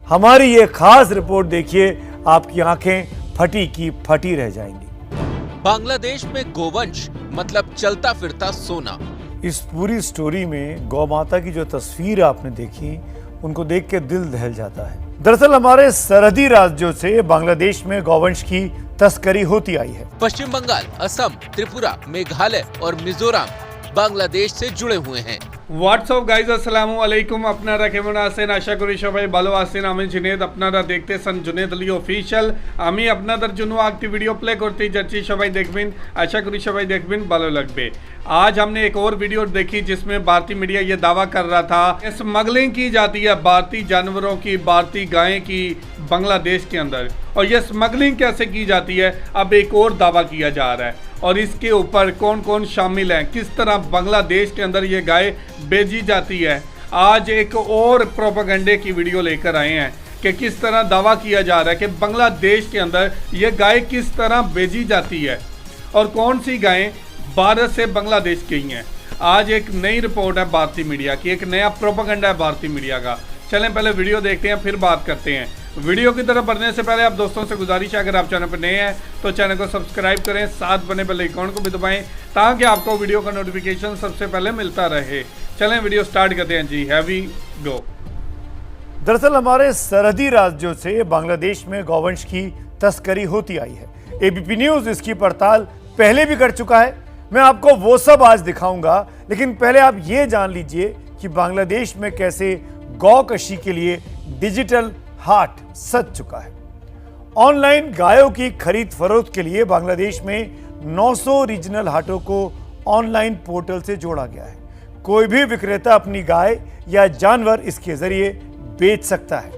हमारी ये खास रिपोर्ट देखिए, आपकी आंखें फटी की फटी रह जाएंगी। बांग्लादेश में गोवंश मतलब चलता फिरता सोना। इस पूरी स्टोरी में गौ माता की जो तस्वीर आपने देखी, उनको देख के दिल दहल जाता है। दरअसल हमारे सरहदी राज्यों से बांग्लादेश में गौवंश की तस्करी होती आई है। पश्चिम बंगाल, असम, त्रिपुरा, मेघालय और मिजोरम बांग्लादेश से जुड़े हुए हैं। হোয়াটসঅ্যাপ গাইজ আসসালামু আলাইকুম, আপনারা কেমন আছেন? আশা করি সবাই ভালো আছেন। আমি জুনেদ, আপনারা দেখতেছেন জুনেদ আলী অফিশিয়াল। আমি আপনাদের জন্য একটি ভিডিও প্লে করতে যাচ্ছি, সবাই দেখবেন। আশা করি সবাই দেখবেন, ভালো লাগবে। आज हमने एक और वीडियो देखी जिसमें भारतीय मीडिया ये दावा कर रहा था स्मगलिंग की जाती है भारतीय जानवरों की, भारतीय गायें की बांग्लादेश के अंदर, और ये स्मगलिंग कैसे की जाती है अब एक और दावा किया जा रहा है। और इसके ऊपर कौन कौन शामिल हैं, किस तरह बांग्लादेश के अंदर ये गाय बेची जाती है। आज एक और प्रोपेगेंडे की वीडियो लेकर आए हैं कि किस तरह दावा किया जा रहा है कि बांग्लादेश के अंदर ये गाय किस तरह बेची जाती है और कौन सी गायें भारत से बांग्लादेश की हैं। आज एक नई रिपोर्ट है भारतीय मीडिया की, एक नया प्रोपेगेंडा है भारतीय मीडिया का। चलें पहले वीडियो देखते हैं, फिर बात करते हैं। वीडियो की तरफ बढ़ने से पहले आप दोस्तों से गुजारिश है, अगर आप चैनल पर नए हैं तो चैनल को सब्सक्राइब करें, साथ बने बेल आइकन को भी दबाएं ताकि आपको वीडियो का नोटिफिकेशन सबसे पहले मिलता रहे। चलें वीडियो स्टार्ट करते हैं जी, हैवी गो। दरअसल हमारे सरहदी राज्यों से बांग्लादेश में गौवंश की तस्करी होती आई है। एबीपी न्यूज इसकी पड़ताल पहले भी कर चुका है। मैं आपको वो सब आज दिखाऊंगा, लेकिन पहले आप ये जान लीजिए कि बांग्लादेश में कैसे गौकशी के लिए डिजिटल हाट सज चुका है। ऑनलाइन गायों की खरीद फरोख्त के लिए बांग्लादेश में 900 रीजनल हाटों को ऑनलाइन पोर्टल से जोड़ा गया है। कोई भी विक्रेता अपनी गाय या जानवर इसके जरिए बेच सकता है।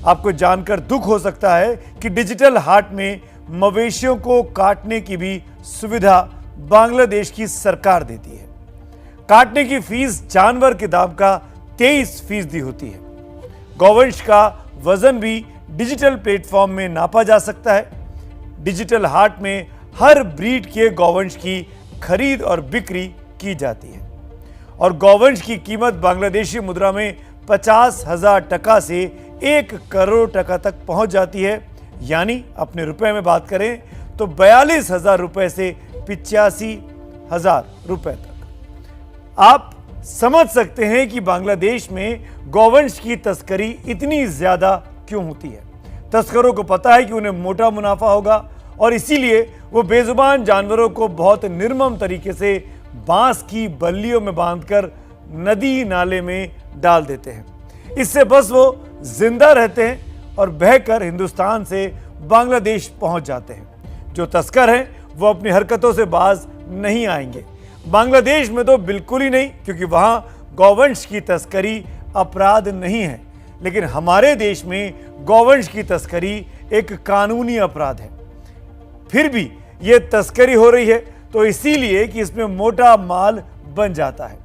आपको जानकर दुख हो सकता है कि डिजिटल हाट में मवेशियों को काटने की भी सुविधा बांग्लादेश की सरकार देती है। काटने की फीस जानवर के दाम का 23% होती है। गौवंश का वजन भी डिजिटल प्लेटफॉर्म में नापा जा सकता है। डिजिटल हाट में हर ब्रीड के गौवंश की खरीद और बिक्री की जाती है और गौवंश की कीमत बांग्लादेशी मुद्रा में 50,000 टका से 1 करोड़ टका तक पहुंच जाती है। यानी अपने रुपए में बात करें तो 42,000 रुपए से 85,000 रुपए तक। आप समझ सकते हैं कि बांग्लादेश में गौवंश की तस्करी इतनी ज्यादा क्यों होती है। तस्करों को पता है कि उन्हें मोटा मुनाफा होगा और इसीलिए वो बेजुबान जानवरों को बहुत निर्मम तरीके से बांस की बल्लियों में बांधकर नदी नाले में डाल देते हैं। इससे बस वो जिंदा रहते हैं और बहकर हिंदुस्तान से बांग्लादेश पहुंच जाते हैं। जो तस्कर हैं वो अपनी हरकतों से बाज नहीं आएंगे। बांग्लादेश में तो बिल्कुल ही नहीं, क्योंकि वहां गौवंश की तस्करी अपराध नहीं है। लेकिन हमारे देश में गौवंश की तस्करी एक कानूनी अपराध है। फिर भी ये तस्करी हो रही है तो इसीलिए कि इसमें मोटा माल बन जाता है।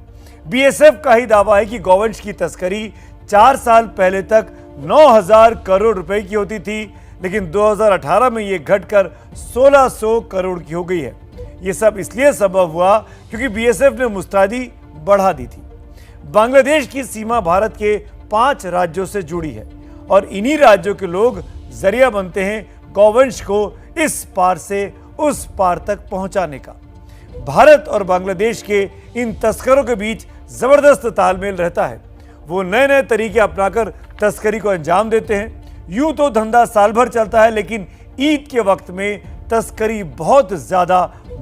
बीएसएफ का ही दावा है कि गौवंश की तस्करी 4 साल पहले तक 9,000 करोड़ रुपए की होती थी, लेकिन 2018 में ये घटकर 1,600 करोड़ की हो गई है। ये सब इसलिए संभव हुआ क्योंकि बीएसएफ ने मुस्तैदी बढ़ा दी थी। बांग्लादेश की सीमा भारत के 5 राज्यों से जुड़ी है और इन्हीं राज्यों के लोग जरिया बनते हैं गौवंश को इस पार से उस पार तक पहुंचाने का। भारत और बांग्लादेश के इन तस्करों के बीच जबरदस्त तालमेल रहता है। वो नए नए तरीके अपनाकर तस्करी को अंजाम देते हैं। यूं तो धंधा साल भर चलता है, लेकिन ईद के वक्त में तस्करी बहुत ज़्यादा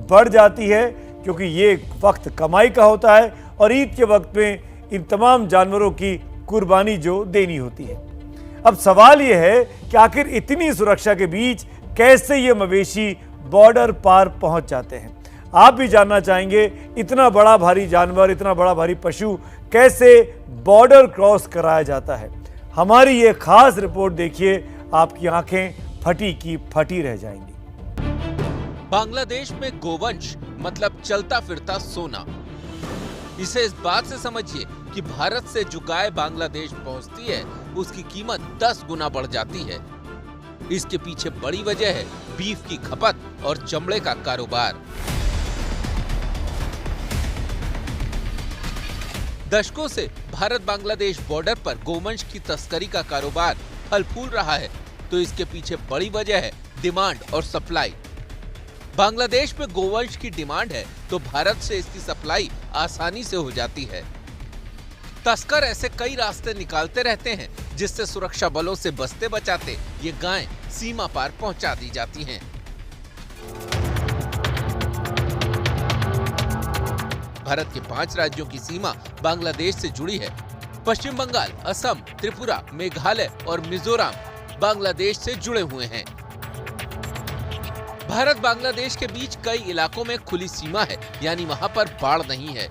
बढ़ जाती है, क्योंकि ये वक्त कमाई का होता है और ईद के वक्त में इन तमाम जानवरों की कुर्बानी जो देनी होती है। अब सवाल ये है कि आखिर इतनी सुरक्षा के बीच कैसे ये मवेशी बॉर्डर पार पहुंच जाते हैं। आप भी जानना चाहेंगे इतना बड़ा भारी जानवर, इतना बड़ा भारी पशु कैसे बॉर्डर क्रॉस कराया जाता है। हमारी ये खास रिपोर्ट देखिए, आपकी आंखें फटी की फटी रह जाएंगी। बांग्लादेश में गोवंश मतलब चलता फिरता सोना। इसे इस बात से समझिए कि भारत से जो गाय बांग्लादेश पहुंचती है उसकी कीमत 10 गुना बढ़ जाती है। इसके पीछे बड़ी वजह है बीफ की खपत और चमड़े का कारोबार। दशकों से भारत बांग्लादेश बॉर्डर पर गोवंश की तस्करी का कारोबार फल फूल रहा है तो इसके पीछे बड़ी वजह है डिमांड और सप्लाई। बांग्लादेश में गोवंश की डिमांड है तो भारत से इसकी सप्लाई आसानी से हो जाती है। तस्कर ऐसे कई रास्ते निकालते रहते हैं जिससे सुरक्षा बलों से बचते बचाते ये गायें सीमा पार पहुंचा दी जाती हैं। भारत के 5 राज्यों की सीमा बांग्लादेश से जुड़ी है। पश्चिम बंगाल, असम, त्रिपुरा, मेघालय और मिजोरम बांग्लादेश से जुड़े हुए हैं। भारत बांग्लादेश के बीच कई इलाकों में खुली सीमा है, यानी वहां पर बाढ़ नहीं है।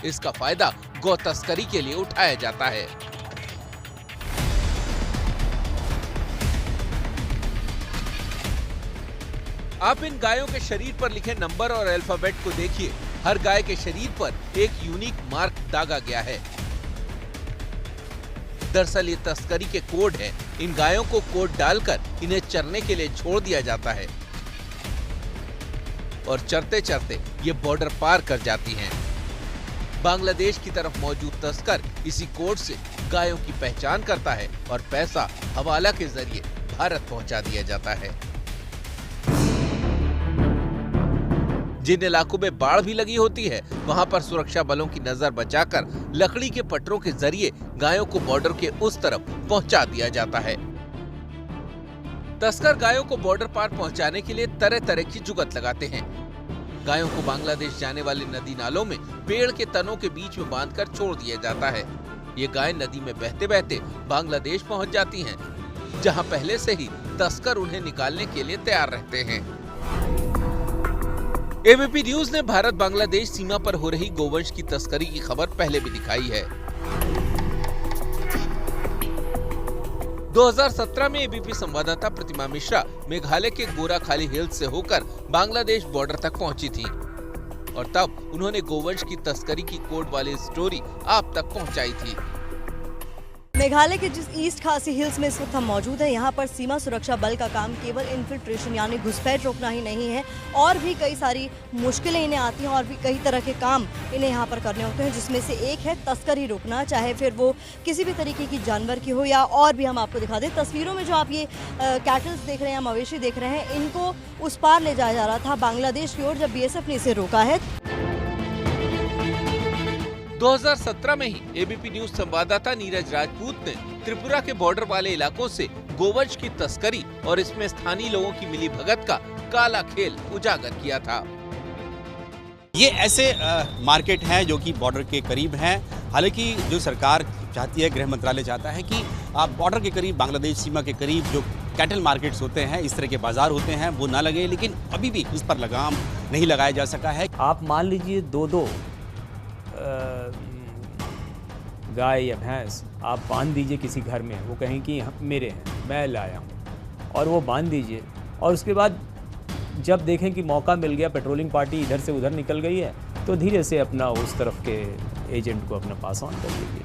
इसका फायदा गौ तस्करी के लिए उठाया जाता है। आप इन गायों के शरीर पर लिखे नंबर और अल्फाबेट को देखिए। हर गाय के शरीर पर एक यूनिक मार्क दागा गया है। दरअसल ये तस्करी के कोड है। इन गायों को कोड डालकर इन्हें चरने के लिए छोड़ दिया जाता है और चरते चरते ये बॉर्डर पार कर जाती हैं। बांग्लादेश की तरफ मौजूद तस्कर इसी कोड से गायों की पहचान करता है और पैसा हवाला के जरिए भारत पहुंचा दिया जाता है। जिन इलाकों में बाढ़ भी लगी होती है वहां पर सुरक्षा बलों की नजर बचाकर लकड़ी के पटरों के जरिए गायों को बॉर्डर के उस तरफ पहुंचा दिया जाता है। तस्कर गायों को बॉर्डर पार पहुंचाने के लिए तरह तरह की जुगत लगाते हैं। गायों को बांग्लादेश जाने वाले नदी नालों में पेड़ के तनों के बीच में बांधकर छोड़ दिया जाता है। ये गायें नदी में बहते बहते बांग्लादेश पहुंच जाती हैं, जहां पहले से ही तस्कर उन्हें निकालने के लिए तैयार रहते हैं। एबीपी न्यूज ने भारत बांग्लादेश सीमा पर हो रही गोवंश की तस्करी की खबर पहले भी दिखाई है। 2017 में एबीपी संवाददाता प्रतिमा मिश्रा मेघालय के गोराखाली हिल्स से होकर बांग्लादेश बॉर्डर तक पहुंची थी और तब उन्होंने गोवंश की तस्करी की कोड वाली स्टोरी आप तक पहुंचाई थी। मेघालय के जिस ईस्ट खासी हिल्स में इस वक्त हम मौजूद हैं, यहाँ पर सीमा सुरक्षा बल का काम केवल इन्फिल्ट्रेशन यानी घुसपैठ रोकना ही नहीं है, और भी कई सारी मुश्किलें इन्हें आती हैं और भी कई तरह के काम इन्हें यहाँ पर करने होते हैं, जिसमें से एक है तस्करी रोकना, चाहे फिर वो किसी भी तरीके की जानवर की हो या और भी। हम आपको दिखा दें तस्वीरों में जो आप ये कैटल्स देख रहे हैं, मवेशी देख रहे हैं, इनको उस पार ले जाया जा रहा था बांग्लादेश की ओर, जब बीएसएफ ने इसे रोका है। 2017 में ही एबीपी न्यूज संवाददाता नीरज राजपूत ने त्रिपुरा के बॉर्डर वाले इलाकों से गोवंश की तस्करी और इसमें स्थानीय लोगों की मिलीभगत का काला खेल उजागर किया था। ये ऐसे मार्केट हैं जो कि बॉर्डर के करीब हैं। हालांकि जो सरकार चाहती है, गृह मंत्रालय चाहता है कि बॉर्डर के करीब, बांग्लादेश सीमा के करीब जो कैटल मार्केट्स होते हैं, इस तरह के बाजार होते हैं, वो ना लगे, लेकिन अभी भी इस पर लगाम नहीं लगाया जा सका है। आप मान लीजिए दो गाय या भैंस आप बांध दीजिए किसी घर में, वो कहें कि मेरे हैं, मैं लाया हूँ, और वो बांध दीजिए, और उसके बाद जब देखें कि मौका मिल गया, पेट्रोलिंग पार्टी इधर से उधर निकल गई है, तो धीरे से अपना उस तरफ के एजेंट को अपना पास ऑन कर लीजिए।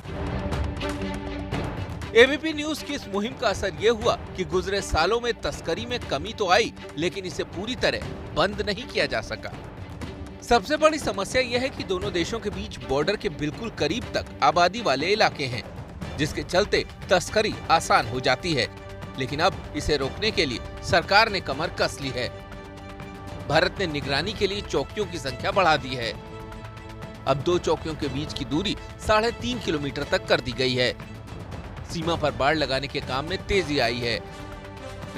एबीपी न्यूज की इस मुहिम का असर ये हुआ कि गुजरे सालों में तस्करी में कमी तो आई, लेकिन इसे पूरी तरह बंद नहीं किया जा सका। सबसे बड़ी समस्या यह है कि दोनों देशों के बीच बॉर्डर के बिल्कुल करीब तक आबादी वाले इलाके हैं, जिसके चलते तस्करी आसान हो जाती है। लेकिन अब इसे रोकने के लिए सरकार ने कमर कस ली है। भारत ने निगरानी के लिए चौकियों की संख्या बढ़ा दी है। अब 2 चौकियों के बीच की दूरी 3.5 किलोमीटर तक कर दी गई है। सीमा पर बाड़ लगाने के काम में तेजी आई है।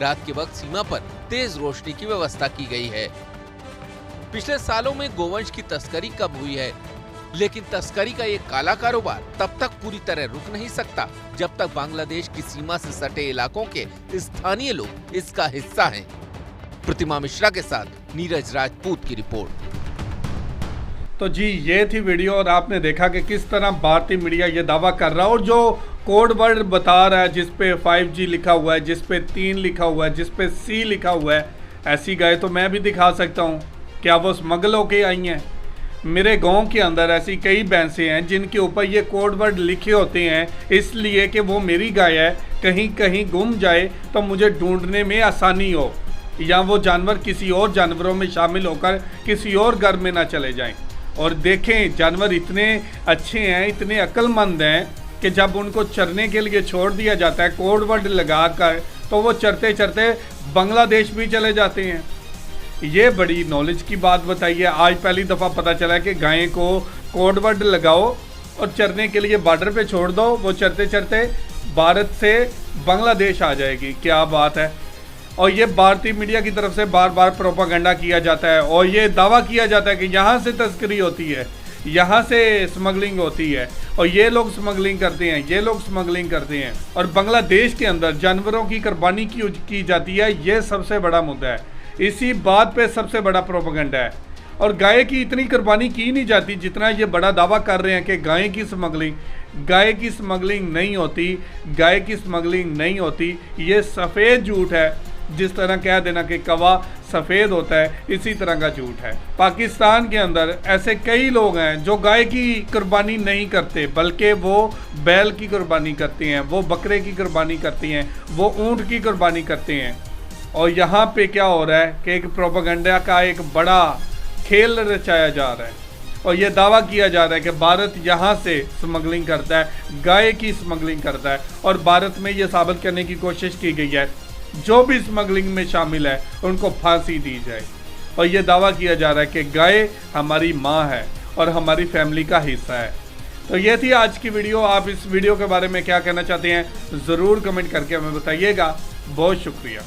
रात के वक्त सीमा पर तेज रोशनी की व्यवस्था की गई है। पिछले सालों में गोवंश की तस्करी कम हुई है, लेकिन तस्करी का ये काला कारोबार तब तक पूरी तरह रुक नहीं सकता जब तक बांग्लादेश की सीमा से सटे इलाकों के स्थानीय लोग इसका हिस्सा हैं। प्रतिमा मिश्रा के साथ नीरज राजपूत की रिपोर्ट। तो जी, ये थी वीडियो, और आपने देखा कि किस तरह भारतीय मीडिया ये दावा कर रहा है, और जो कोड वर्ड बता रहा है जिसपे 5G लिखा हुआ है, जिसपे 3 लिखा हुआ है, जिसपे C लिखा हुआ है, ऐसी गाय तो मैं भी दिखा सकता हूँ। क्या वो स्मगल होके आई हैं? मेरे गांव के अंदर ऐसी कई भैंसें हैं जिनके ऊपर ये कोड वर्ड लिखे होते हैं, इसलिए कि वो मेरी गाय है, कहीं कहीं गुम जाए तो मुझे ढूंढने में आसानी हो, या वो जानवर किसी और जानवरों में शामिल होकर किसी और घर में ना चले जाएं। और देखें, जानवर इतने अच्छे हैं, इतने अक्लमंद हैं कि जब उनको चरने के लिए छोड़ दिया जाता है कोड वर्ड लगा कर, तो वो चरते चरते बांग्लादेश भी चले जाते हैं। ये बड़ी नॉलेज की बात बताई है। आज पहली दफ़ा पता चला कि गाय को कोड वर्ड लगाओ और चरने के लिए बॉर्डर पे छोड़ दो, वो चरते चरते भारत से बांग्लादेश आ जाएगी। क्या बात है। और ये भारतीय मीडिया की तरफ से बार बार प्रोपागेंडा किया जाता है और ये दावा किया जाता है कि यहाँ से तस्करी होती है, यहाँ से स्मगलिंग होती है और ये लोग स्मगलिंग करते हैं, ये लोग स्मगलिंग करते हैं। और बांग्लादेश के अंदर जानवरों की कुर्बानी की जाती है, ये सबसे बड़ा मुद्दा है। इसी बात पे सबसे बड़ा प्रोपेगेंडा है। और गाय की इतनी कुर्बानी की नहीं जाती जितना ये बड़ा दावा कर रहे हैं कि गाय की स्मगलिंग नहीं होती, गाय की स्मगलिंग नहीं होती। ये सफ़ेद झूठ है। जिस तरह कह देना कि कवा सफ़ेद होता है, इसी तरह का झूठ है। पाकिस्तान के अंदर ऐसे कई लोग हैं जो गाय की कुर्बानी नहीं करते, बल्कि वो बैल की कुर्बानी करते हैं, वो बकरे की कुर्बानी करती हैं, वो ऊँट की कुर्बानी करते हैं। और यहाँ पे क्या हो रहा है कि एक प्रोपेगेंडा का एक बड़ा खेल रचाया जा रहा है और ये दावा किया जा रहा है कि भारत यहाँ से स्मगलिंग करता है, गाय की स्मगलिंग करता है। और भारत में ये साबित करने की कोशिश की गई है जो भी स्मगलिंग में शामिल है उनको फांसी दी जाए। और ये दावा किया जा रहा है कि गाय हमारी माँ है और हमारी फैमिली का हिस्सा है। तो ये थी आज की वीडियो। आप इस वीडियो के बारे में क्या कहना चाहते हैं ज़रूर कमेंट करके हमें बताइएगा। बहुत शुक्रिया।